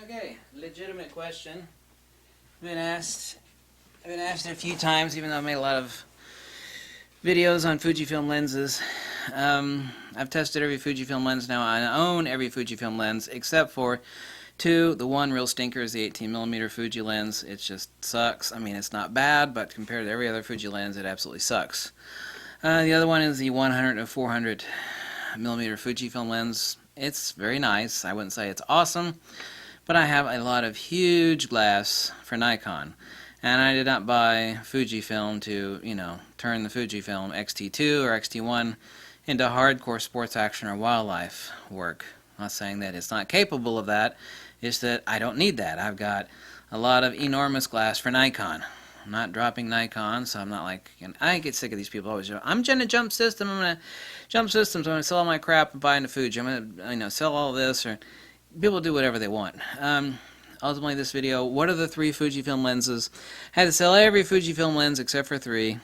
Okay, legitimate question. I've been asked it a few times, even though I've made a lot of videos on Fujifilm lenses. I've tested every Fujifilm lens now. I own every Fujifilm lens except for two. The one real stinker is the 18mm Fuji lens. It just sucks. I mean, it's not bad, but compared to every other Fuji lens, it absolutely sucks. The other one is the 100 to 400mm Fujifilm lens. It's very nice. I wouldn't say it's awesome, but I have a lot of huge glass for Nikon. And I did not buy Fujifilm to, turn the Fujifilm X-T2 or X-T1 into hardcore sports action or wildlife work. I'm not saying that it's not capable of that, it's that I don't need that. I've got a lot of enormous glass for Nikon. I'm not dropping Nikon, so I'm not like, I get sick of these people always, I'm going to jump systems, I'm going to sell all my crap and buy into Fuji, I'm going to, sell all this, or people do whatever they want. Ultimately, this video, what are the three Fujifilm lenses? I had to sell every Fujifilm lens except for three.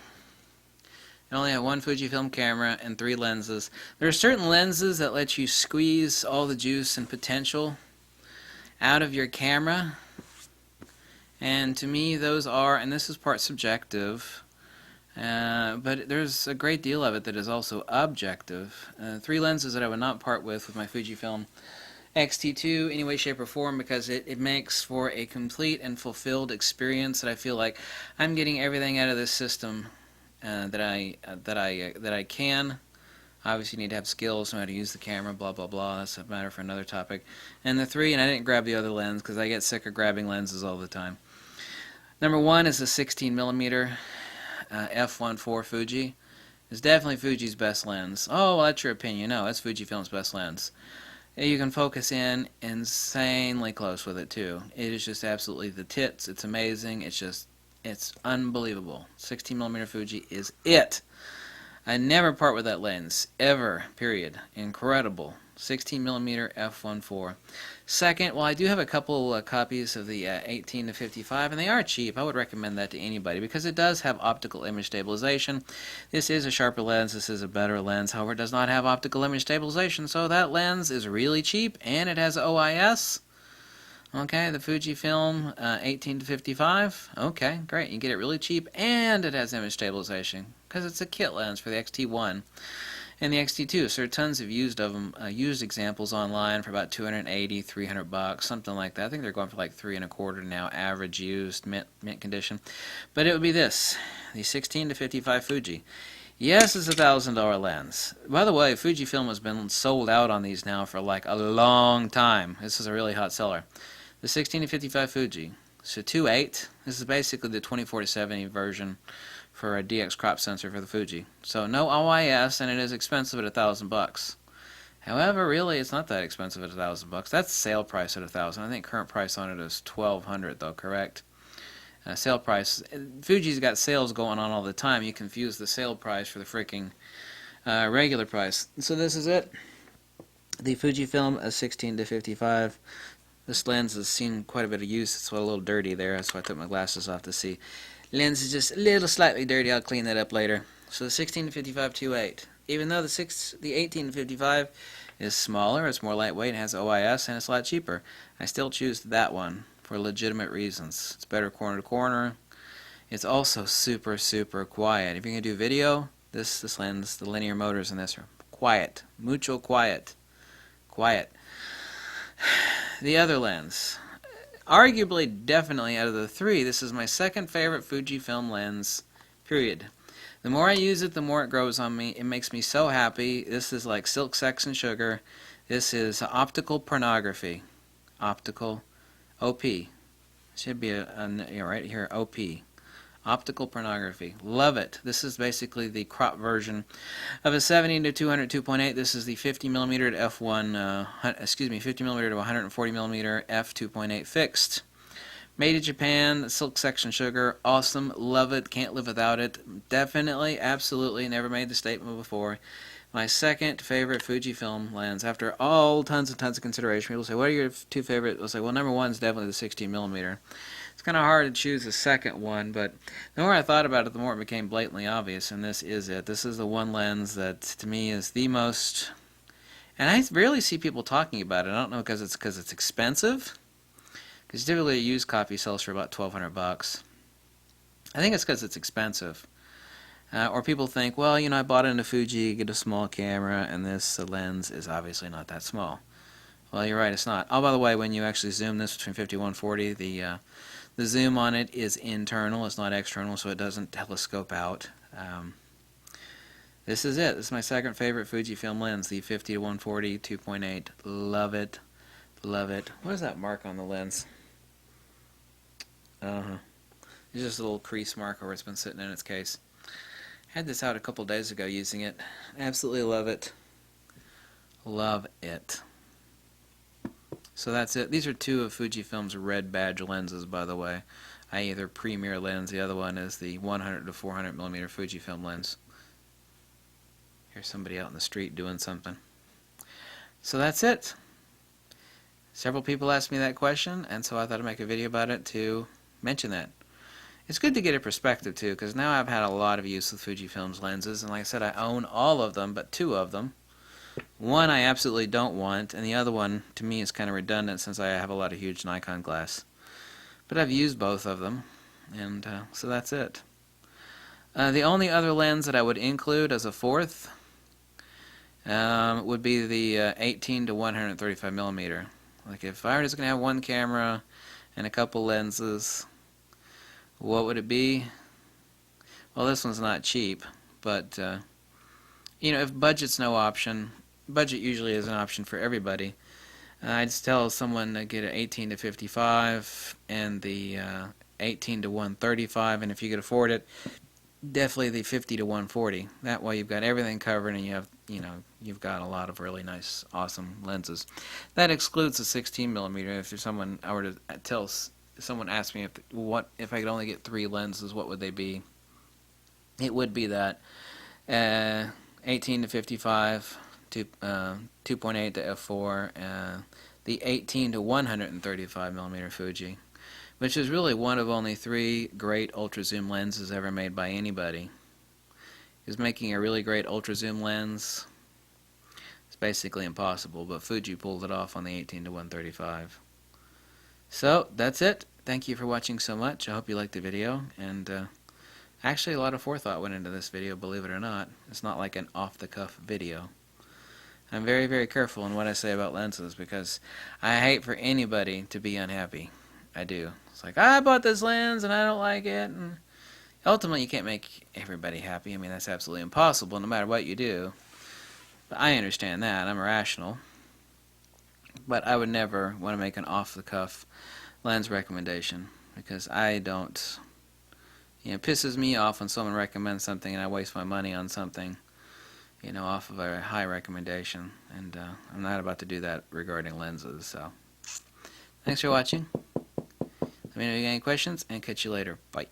I only have one Fujifilm camera and three lenses. There are certain lenses that let you squeeze all the juice and potential out of your camera. And to me, those are, and this is part subjective, but there's a great deal of it that is also objective. Three lenses that I would not part with my Fujifilm X-T2 any way, shape, or form, because it makes for a complete and fulfilled experience that I feel like I'm getting everything out of this system that I can. Obviously, you need to have skills, know how to use the camera, blah blah blah. That's a matter for another topic. And the three, and I didn't grab the other lens because I get sick of grabbing lenses all the time. Number one is the 16mm f1.4 Fuji. It's definitely Fuji's best lens. Oh, well, that's your opinion. No, it's Fujifilm's best lens. You can focus in insanely close with it too. It is just absolutely the tits. It's amazing. It's unbelievable. 16mm Fuji is it. I never part with that lens ever. Period. Incredible. 16mm f1.4. Second, well, I do have a couple copies of the 18 to 55, and they are cheap. I would recommend that to anybody because it does have optical image stabilization. This is a sharper lens. This is a better lens. However, it does not have optical image stabilization, so that lens is really cheap, and it has OIS. Okay, the Fujifilm 18 to 55. Okay, great. You get it really cheap, and it has image stabilization because it's a kit lens for the X-T1 and the X-T2. So there are tons of used examples online for about $280, $300, something like that. I think they're going for like $3.25 now, average used, mint condition. But it would be this, the 16 to 55 Fuji. Yes, it's a $1,000 lens. By the way, Fujifilm has been sold out on these now for like a long time. This is a really hot seller. The 16 to 55 Fuji. So 2.8. This is basically the 24 to 70 version for a DX crop sensor for the Fuji. So no OIS, and it is expensive at $1,000. However, really, it's not that expensive at $1,000. That's sale price at $1,000. I think current price on it is $1,200, though. Correct? Sale price. Fuji's got sales going on all the time. You confuse the sale price for the freaking regular price. So this is it. The Fujifilm 16 to 55. This lens has seen quite a bit of use. It's a little dirty there. That's why I took my glasses off to see. Lens is just a little slightly dirty. I'll clean that up later. So the 16 to 55 2.8. Even though the 18 to 55 is smaller, it's more lightweight, it has OIS, and it's a lot cheaper, I still choose that one for legitimate reasons. It's better corner to corner. It's also super, super quiet. If you're going to do video, this lens, the linear motors in this are quiet. Mucho quiet. Quiet. The other lens. Arguably, definitely, out of the three, this is my second favorite Fujifilm lens, period. The more I use it, the more it grows on me. It makes me so happy. This is like silk, sex, and sugar. This is optical pornography. Optical, OP. Should be right here, OP. Optical pornography. Love it. This is basically the crop version of a 70 to 200 2.8. This is the 50mm to f1, 50mm to 140mm f2.8 fixed. Made in Japan, silk section sugar, awesome, love it, can't live without it. Definitely, absolutely, never made the statement before. My second favorite Fujifilm lens, after all tons and tons of consideration. People say, what are your two favorite? I'll say, well, number one is definitely the 16mm. It's kind of hard to choose the second one, but the more I thought about it, the more it became blatantly obvious, and this is it. This is the one lens that, to me, is the most, and I rarely see people talking about it. I don't know because it's expensive, Because typically a used copy sells for about $1,200. I think it's because it's expensive. Or people think, well, you know, I bought it in a Fuji, get a small camera, and this lens is obviously not that small. Well, you're right, it's not. Oh, by the way, when you actually zoom this between 50 and 140, the zoom on it is internal, it's not external, so it doesn't telescope out. This is it. This is my second favorite Fujifilm lens, the 50 to 140 2.8. Love it. Love it. What is that mark on the lens? It's just a little crease mark where it's been sitting in its case. Had this out a couple days ago using it. Absolutely love it. Love it. So that's it. These are two of Fujifilm's red badge lenses, by the way. Either Premier lens, the other one is the 100 to 400 millimeter Fujifilm lens. Here's somebody out in the street doing something. So that's it. Several people asked me that question, and so I thought I'd make a video about it to mention that. It's good to get a perspective too, because now I've had a lot of use with Fujifilm's lenses, and like I said, I own all of them, but two of them. One I absolutely don't want, and the other one to me is kind of redundant since I have a lot of huge Nikon glass. But I've used both of them, and so that's it. The only other lens that I would include as a fourth would be the 18 to 135 millimeter. Like if I were just going to have one camera and a couple lenses, what would it be? Well, this one's not cheap, but you know, if budget's no option, budget usually is an option for everybody. I'd just tell someone to get an 18 to 55 and the 18 to 135, and if you could afford it, definitely the 50 to 140. That way you've got everything covered, and you have, you know, you've got a lot of really nice, awesome lenses. That excludes the 16 millimeter. If there's someone I were to tell, someone asked me if I could only get 3 lenses, what would they be? It would be that 18 to 55, 2.8 to f4, the 18 to 135 millimeter Fuji, which is really one of only 3 great ultra zoom lenses ever made by anybody. Because making a really great ultra zoom lens is basically impossible, but Fuji pulled it off on the 18 to 135. So that's it. Thank you for watching so much. I hope you liked the video, and actually a lot of forethought went into this video, believe it or not. It's not like an off-the-cuff video. I'm very, very careful in what I say about lenses because I hate for anybody to be unhappy. I do. It's like, I bought this lens and I don't like it, and ultimately you can't make everybody happy. I mean, that's absolutely impossible no matter what you do. But I understand that. I'm rational. But I would never want to make an off-the-cuff lens recommendation because I don't, you know, it pisses me off when someone recommends something and I waste my money on something, you know, off of a high recommendation, and I'm not about to do that regarding lenses. So thanks for watching. Let me know if you got any questions, and catch you later. Bye.